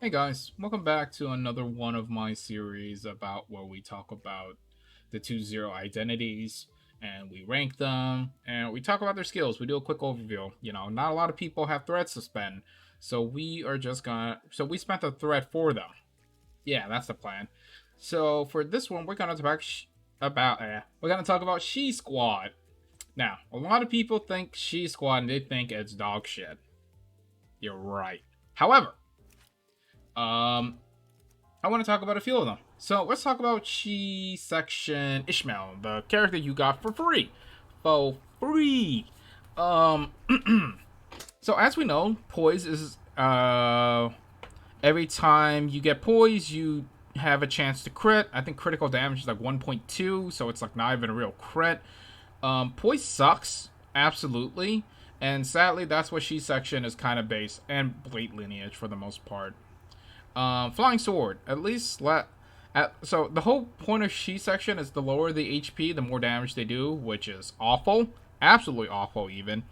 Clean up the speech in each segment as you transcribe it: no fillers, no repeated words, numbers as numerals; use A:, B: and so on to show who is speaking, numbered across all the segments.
A: Hey guys, welcome back to another one of my series about where we talk about the 2-0 identities and we rank them and we talk about their skills. We do a quick overview. Not a lot of people have threads to spend, so we spent a thread for them. Yeah, that's the plan. So for this one, we're gonna talk about Shi Squad. Now, a lot of people think Shi Squad and they think it's dog shit. You're right. However, I want to talk about a few of them. So let's talk about Shi Section Ishmael, the character you got for free. For free. Um, so as we know, poise is every time you get poise, you have a chance to crit. I think critical damage is like 1.2, so it's like not even a real crit. Poise sucks, absolutely, and sadly, that's what Shi Section is kind of based, and Blade Lineage for the most part. Flying Sword. So the whole point of Shi Section is the lower the HP, the more damage they do, which is awful. Absolutely awful, even.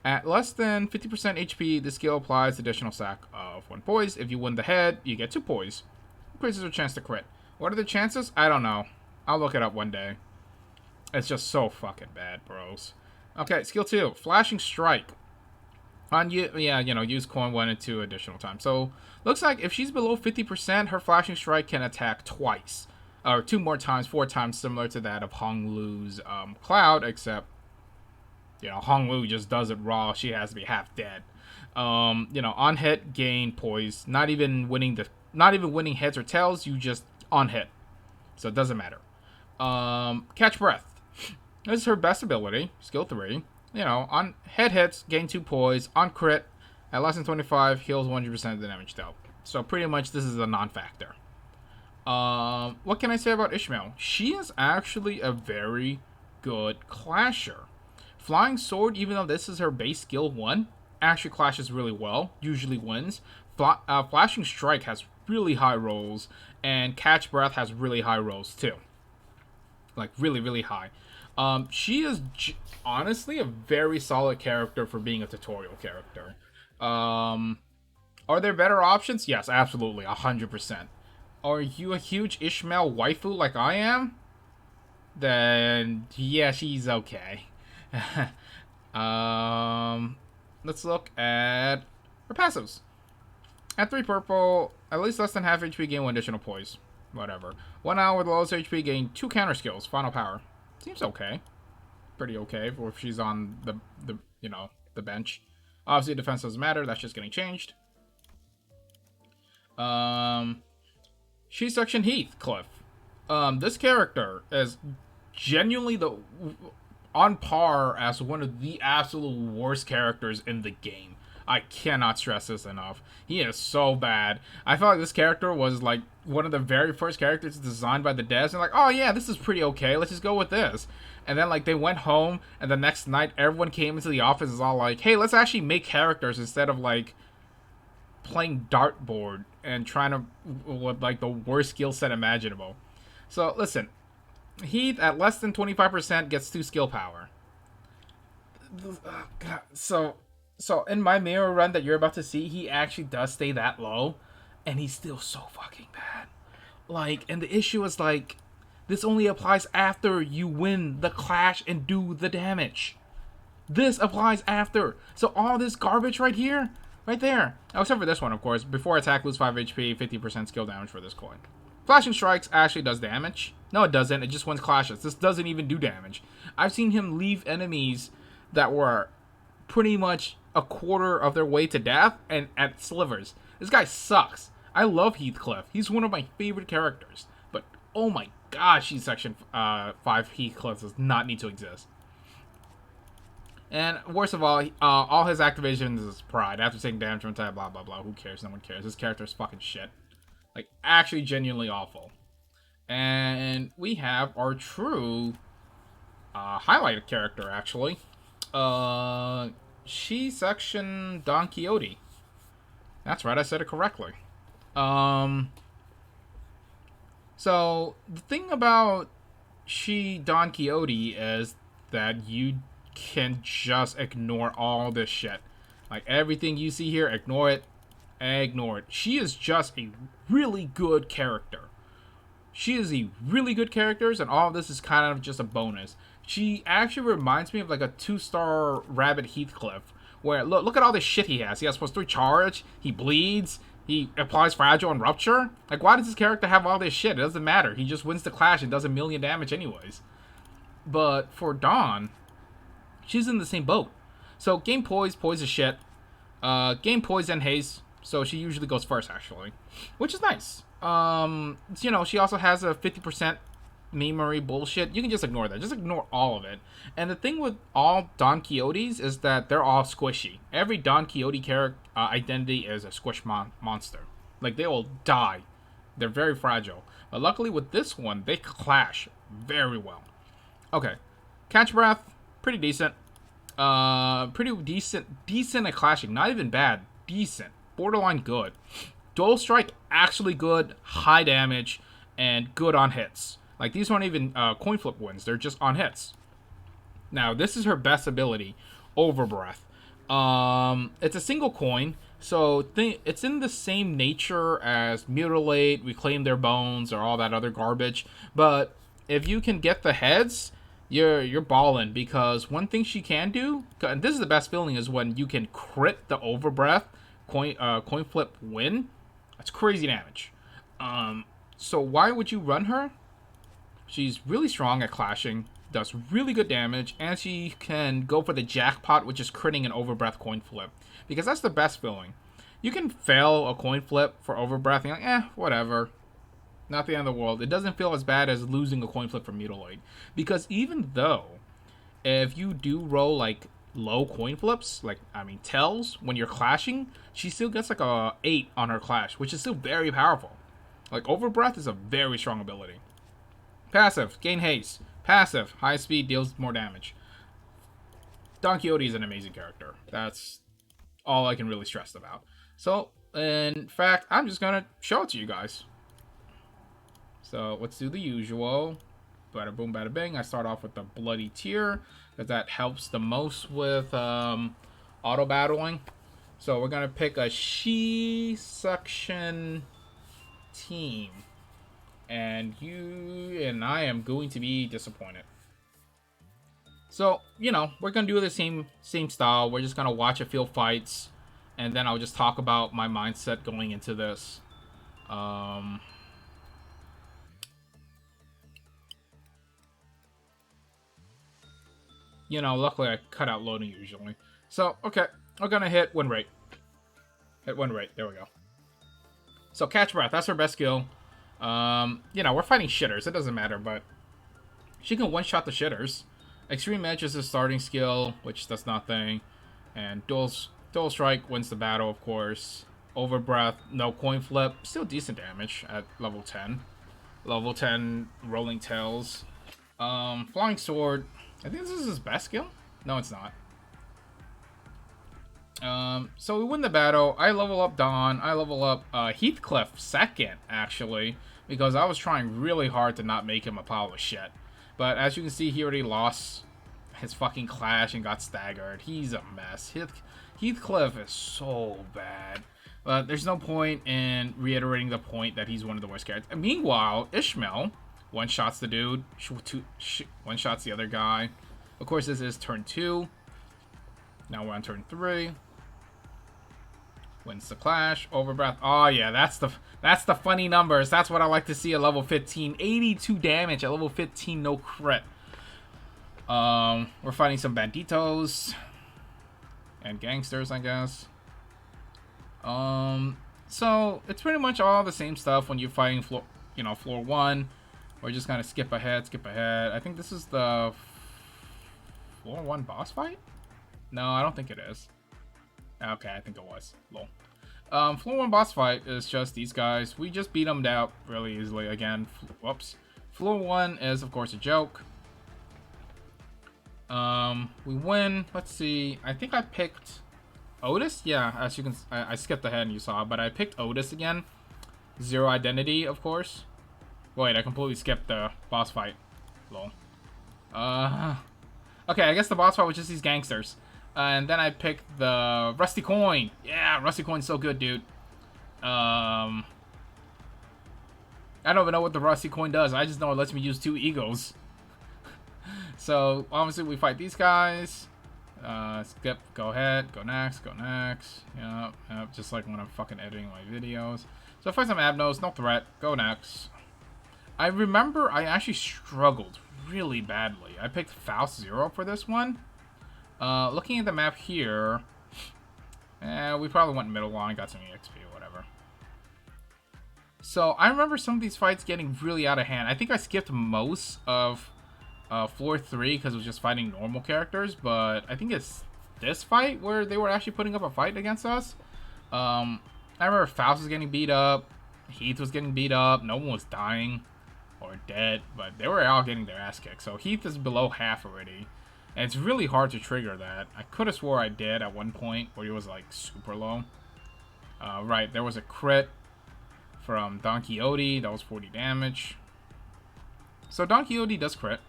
A: At less than 50% HP, the skill applies additional stack of 1 poise. If you win the head, you get 2 poise. Increases your chance to crit. What are the chances? I don't know. I'll look it up one day. It's just so fucking bad, bros. Okay, skill 2. Flashing Strike. Use coin 1 and 2 additional times. So, looks like if she's below 50%, her flashing strike can attack twice. Or 2 more times, 4 times, similar to that of Hong Lu's Cloud, except, Hong Lu just does it raw. She has to be half dead. On hit, gain poise. Not even winning heads or tails, you just on hit. So it doesn't matter. Catch breath. This is her best ability, skill 3. On head hits, gain 2 poise. On crit, at less than 25, heals 100% of the damage dealt. So pretty much this is a non-factor. What can I say about Ishmael? She is actually a very good clasher. Flying Sword, even though this is her base skill 1, actually clashes really well, usually wins. Flashing Strike has really high rolls, and Catch Breath has really high rolls too. Like really, really high. She is honestly a very solid character for being a tutorial character. Are there better options? Yes, absolutely, 100%. Are you a huge Ishmael waifu like I am? Then yeah, she's okay. Let's look at her passives. At 3 purple, at least less than half HP, gain 1 additional poise. Whatever. 1 hour with the lowest HP, gain 2 counter skills. Final power. Seems okay. Pretty okay for if she's on the bench. Obviously, defense doesn't matter. That's just getting changed. Shi Section Heathcliff. This character is genuinely on par as one of the absolute worst characters in the game. I cannot stress this enough. He is so bad. I felt like this character was like one of the very first characters designed by the devs. And like, oh yeah, this is pretty okay. Let's just go with this. And then like they went home, and the next night everyone came into the office is all like, hey, let's actually make characters instead of like playing dartboard and trying to with like the worst skill set imaginable. So listen, Heath at less than 25% gets 2 skill power. So in my mirror run that you're about to see, he actually does stay that low, and he's still so fucking bad. Like, and the issue is like, this only applies after you win the clash and do the damage. This applies after. So all this garbage right here, right there. Oh, except for this one, of course. Before attack, lose 5 HP, 50% skill damage for this coin. Flashing Strikes actually does damage. No, it doesn't. It just wins clashes. This doesn't even do damage. I've seen him leave enemies that were pretty much a quarter of their way to death and at slivers. This guy sucks. I love Heathcliff. He's one of my favorite characters. But oh my gosh, he's Section 5 Heathcliff does not need to exist. And worst of all his activations is pride. After taking damage from type, blah blah blah. Who cares? No one cares. This character is fucking shit. Like, actually genuinely awful. And we have our true highlighted character, actually. Shi Section Don Quixote. That's right, I said it correctly. So the thing about Shi Don Quixote is that you can just ignore all this shit. Like, everything you see here, ignore it. Ignore it. She is just a really good character. She is a really good character, and all of this is kind of just a bonus. She actually reminds me of like a 2-star rabbit Heathcliff, where look at all this shit he has. He has +3 charge, he bleeds, he applies fragile and rupture. Like, why does this character have all this shit? It doesn't matter. He just wins the clash and does 1,000,000 damage anyways. But for Dawn, she's in the same boat. So game poise is shit. Game poise and haste, so she usually goes first actually, which is nice. You know, she also has a 50% memory bullshit. You can just ignore that. Just ignore all of it. And the thing with all Don Quixotes is that they're all squishy. Every Don Quixote character identity is a squish monster. Like, they will die. They're very fragile. But luckily with this one, they clash very well. Okay. Catch breath, pretty decent. Pretty decent at clashing. Not even bad. Decent. Borderline good. Dual strike, actually good, high damage, and good on hits. Like, these aren't even coin flip wins, they're just on hits. Now, this is her best ability, Overbreath. It's a single coin, so it's in the same nature as Mutilate, Reclaim Their Bones, or all that other garbage. But if you can get the heads, you're balling, because one thing she can do, and this is the best feeling, is when you can crit the Overbreath coin flip win. That's crazy damage. So why would you run her? She's really strong at clashing, does really good damage, and she can go for the jackpot, which is critting an Overbreath coin flip. Because that's the best feeling. You can fail a coin flip for Overbreath, and you're like, whatever. Not the end of the world. It doesn't feel as bad as losing a coin flip for Mutilate. Because even though, if you do roll, like, low coin flips, like, tells, when you're clashing, she still gets like a 8 on her clash, which is still very powerful. Like, Overbreath is a very strong ability. Passive, gain haste. Passive, high speed, deals more damage. Don Quixote is an amazing character. That's all I can really stress about. So, in fact, I'm just gonna show it to you guys. So, let's do the usual. Bada boom, bada bing. I start off with the Bloody Tear, because that helps the most with auto battling. So we're gonna pick a Shi section team, and I am going to be disappointed. So, you know, we're gonna do the same style. We're just gonna watch a few fights, and then I'll just talk about my mindset going into this. You know, luckily I cut out loading usually. So, okay, we're gonna hit win rate. Hit win rate, there we go. So, catch breath, that's her best skill. You know, we're fighting shitters, it doesn't matter, but she can one-shot the shitters. Extreme Edge is a starting skill, which does nothing. And Dual Strike wins the battle, of course. Overbreath, no coin flip, still decent damage at level 10. Level 10 Rolling Tails. Flying Sword, I think this is his best skill? No, it's not. So we win the battle. I level up Dawn. I level up Heathcliff second, actually, because I was trying really hard to not make him a pile of shit. But as you can see, he already lost his fucking clash and got staggered. He's a mess. Heathcliff is so bad. But there's no point in reiterating the point that he's one of the worst characters. And meanwhile, Ishmael one-shots the dude, one-shots the other guy. Of course, this is turn 2. Now we're on turn 3. Wins the clash. Overbreath. Oh yeah, that's the funny numbers. That's what I like to see at level 15. 82 damage at level 15, no crit. We're fighting some banditos and gangsters, I guess. So it's pretty much all the same stuff when you're fighting floor 1. We're just gonna skip ahead. I think this is the floor 1 boss fight? No, I don't think it is. Okay, I think it was. Lol. Floor 1 boss fight is just these guys. We just beat them out really easily again. Whoops. Floor 1 is, of course, a joke. We win. Let's see. I think I picked Otis? Yeah, as you can... I skipped ahead and you saw, but I picked Otis again. Zero identity, of course. Wait, I completely skipped the boss fight. Lol. Okay, I guess the boss fight was just these gangsters. And then I picked the Rusty Coin. Yeah, Rusty Coin's so good, dude. I don't even know what the Rusty Coin does. I just know it lets me use 2 egos. So, obviously, we fight these guys. Skip, go ahead, go next. Yep, just like when I'm fucking editing my videos. So, fight some Abnos, no threat, go next. I remember I actually struggled really badly. I picked Faust 0 for this one. Looking at the map here, we probably went middle line, got some EXP or whatever. So, I remember some of these fights getting really out of hand. I think I skipped most of floor 3 because it was just fighting normal characters, but I think it's this fight where they were actually putting up a fight against us. I remember Faust was getting beat up, Heath was getting beat up, no one was dying or dead, but they were all getting their ass kicked. So Heath is below half already, and it's really hard to trigger that. I could have swore I did at one point where he was like super low. Right, there was a crit from Don Quixote, that was 40 damage. So Don Quixote does crit.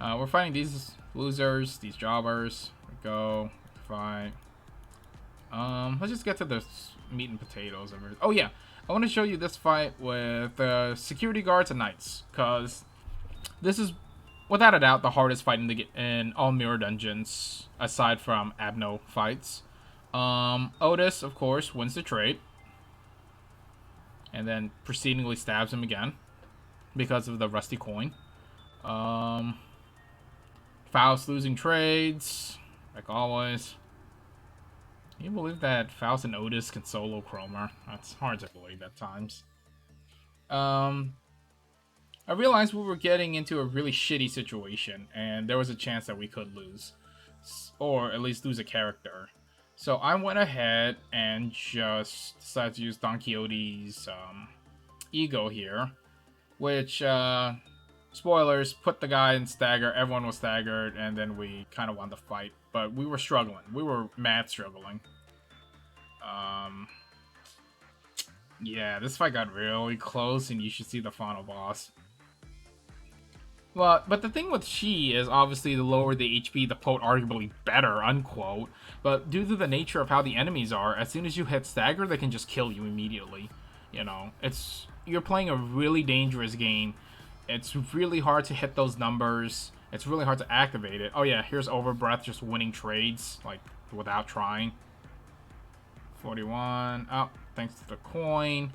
A: We're fighting these losers, these jobbers. We go, fight. Let's just get to the meat and potatoes of it. Oh yeah, I want to show you this fight with the security guards and knights, because this is, without a doubt, the hardest fight in all mirror dungeons, aside from Abno fights. Otis, of course, wins the trade, and then proceedingly stabs him again because of the rusty coin. Faust losing trades, like always. Can you believe that Faust and Otis can solo Cromer? That's hard to believe at times. I realized we were getting into a really shitty situation, and there was a chance that we could lose. Or at least lose a character. So I went ahead and just decided to use Don Quixote's ego here. Which, spoilers, put the guy in stagger, everyone was staggered, and then we kind of won the fight. But we were struggling. We were mad struggling. Yeah, this fight got really close, and you should see the final boss. Well, but the thing with Shi is obviously the lower the HP, the quote arguably better, unquote. But due to the nature of how the enemies are, as soon as you hit stagger, they can just kill you immediately. You know, you're playing a really dangerous game. It's really hard to hit those numbers. It's really hard to activate it. Oh yeah, here's Overbreath just winning trades, like, without trying. 41. Oh, thanks to the coin.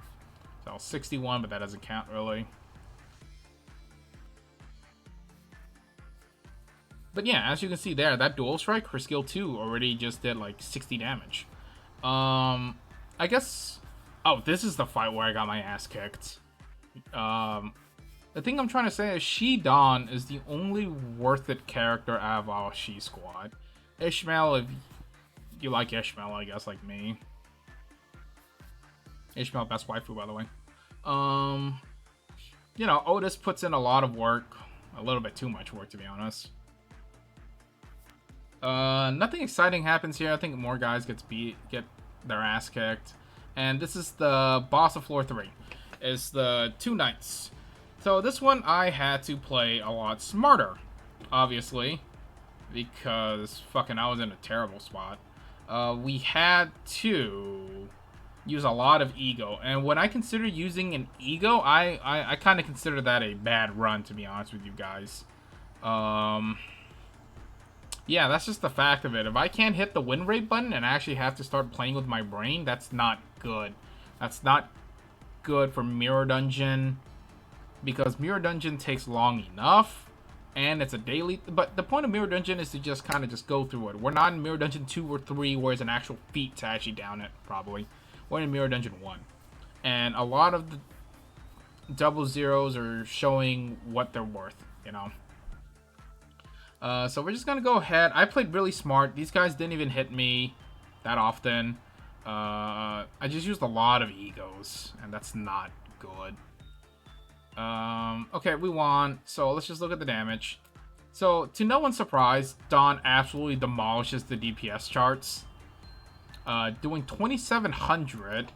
A: So 61, but that doesn't count really. But yeah, as you can see there, that dual strike for skill 2 already just did like 60 damage. I guess... Oh, this is the fight where I got my ass kicked. The thing I'm trying to say is Shi Don is the only worth it character out of our Shi Squad. Ishmael, if you like Ishmael, I guess, like me. Ishmael, best waifu, by the way. You know, Otis puts in a lot of work. A little bit too much work, to be honest. Nothing exciting happens here. I think more guys get their ass kicked. And this is the boss of floor 3. It's the 2 knights. So this one I had to play a lot smarter, obviously, because fucking I was in a terrible spot. We had to use a lot of ego, and when I consider using an ego, I kind of consider that a bad run, to be honest with you guys. Yeah, that's just the fact of it. If I can't hit the win rate button and I actually have to start playing with my brain, that's not good. That's not good for Mirror Dungeon, because Mirror Dungeon takes long enough, and it's a daily... But the point of Mirror Dungeon is to just kind of just go through it. We're not in Mirror Dungeon 2 or 3, where it's an actual feat to actually down it, probably. We're in Mirror Dungeon 1. And a lot of the double zeros are showing what they're worth, you know? So we're just gonna go ahead. I played really smart. These guys didn't even hit me that often. I just used a lot of egos, and that's not good. Okay, we won. So let's just look at the damage. So, to no one's surprise, Dawn absolutely demolishes the DPS charts. Doing 2,700.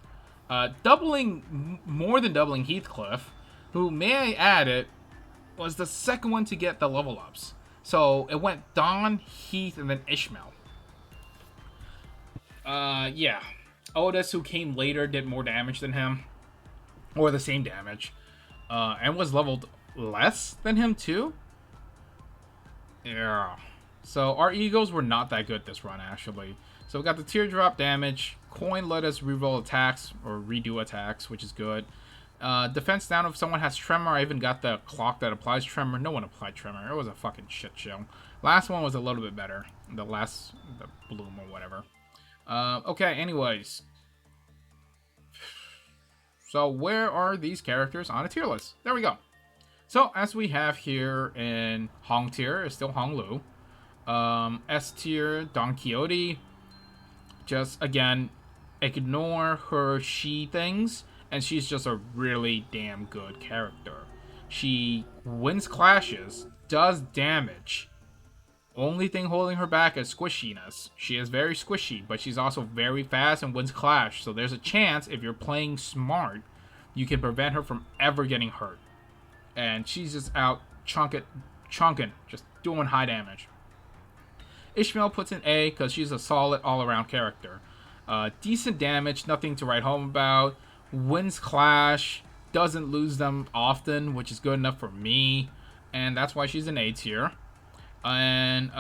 A: More than doubling Heathcliff, who, may I add it, was the second one to get the level ups. So, it went Dawn, Heath, and then Ishmael. Yeah. Otis, who came later, did more damage than him, or the same damage, and was leveled less than him too. Yeah. So our egos were not that good this run, actually. So we got the teardrop damage. Coin let us reroll attacks or redo attacks, which is good. Defense down if someone has tremor. I even got the clock that applies tremor. No one applied tremor. It was a fucking shit show. Last one was a little bit better. The bloom or whatever. Okay, anyways. So where are these characters on a tier list? There we go. So as we have here in Hong tier is still Hong Lu. S tier, Don Quixote. Just, again, ignore her she things, and she's just a really damn good character. She wins clashes, does damage. Only thing holding her back is squishiness. She is very squishy, but she's also very fast and wins clash, so there's a chance, if you're playing smart, you can prevent her from ever getting hurt. And she's just out chunking, just doing high damage. Ishmael puts an A because she's a solid all-around character. Decent damage, nothing to write home about. Wins clash, doesn't lose them often, which is good enough for me. And that's why she's an A tier. And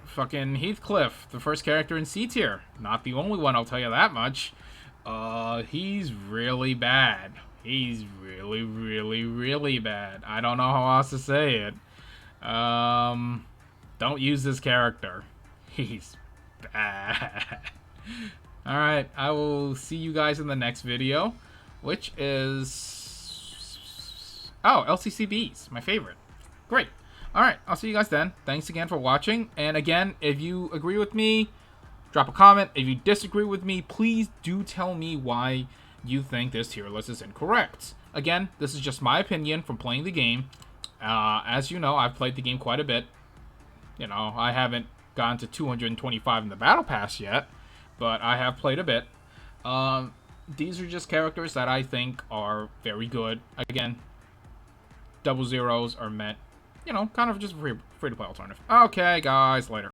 A: fucking Heathcliff, the first character in C tier. Not the only one, I'll tell you that much. He's really bad. He's really, really, really bad. I don't know how else to say it. Don't use this character. He's bad. Alright, I will see you guys in the next video, which is... Oh, LCCBs, my favorite. Great. Alright, I'll see you guys then. Thanks again for watching. And again, if you agree with me, drop a comment. If you disagree with me, please do tell me why you think this tier list is incorrect. Again, this is just my opinion from playing the game. As you know, I've played the game quite a bit. You know, I haven't gotten to 225 in the Battle Pass yet, but I have played a bit. These are just characters that I think are very good. Again, double zeros are meant, you know, kind of just free-to-play alternative. Okay, guys, later.